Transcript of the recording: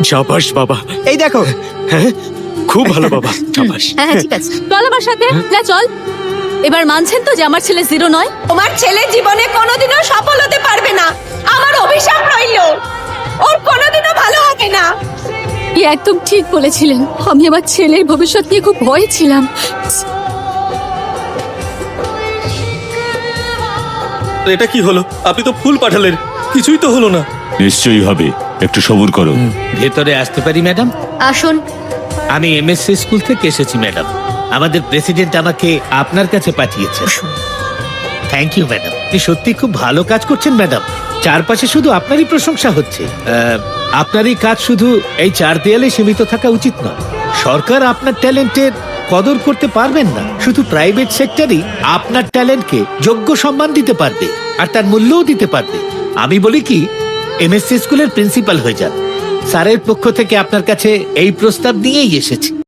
শাবাশ বাবা। এই দেখো, হ্যাঁ, খুব ভালো বাবা, শাবাশ। হ্যাঁ ঠিক আছে, চল আমার সাথে, যা চল। এবার মানছেন তো যে আমার ছেলে জিরো নয়? তোমার ছেলে জীবনে কোনোদিনও সফল হতে পারবে না, আমার অভিশাপ রইল। ওর কোনোদিনও ভালো হবে না। একদম ঠিক বলেছিলেন, আমি আমার ছেলের ভবিষ্যৎ নিয়ে খুব ভয়ে ছিলাম। এটা কি হলো? আপনি তো ফুল পাঠালেন, কিছুই তো হলো না। নিশ্চয়ই হবে, একটু সবুর করো। ভেতরে আসতে পারি ম্যাডাম? আসুন। আমি এমএসসি স্কুল থেকে এসেছি ম্যাডাম। আমাদের প্রেসিডেন্ট আমাকে আপনার কাছে পাঠিয়েছে। থ্যাংক ইউ ম্যাডাম, আপনি সত্যি খুব ভালো কাজ করছেন ম্যাডাম। চারপাশে শুধু আপনারই প্রশংসা হচ্ছে। আপনার এই কাজ শুধু এই চার দেয়ালে সীমিত থাকা উচিত নয়। সরকার আপনার ট্যালেন্টের কদর করতে পারবেন না, শুধু প্রাইভেট সেক্টরই আপনার ট্যালেন্টকে যোগ্য সম্মান দিতে পারবে আর তার মূল্যও দিতে পারবে। আমি বলি কি, এমএসসি স্কুলের প্রিন্সিপাল হয়ে যান। স্যারের পক্ষ থেকে আপনার কাছে এই প্রস্তাব নিয়েই এসেছি।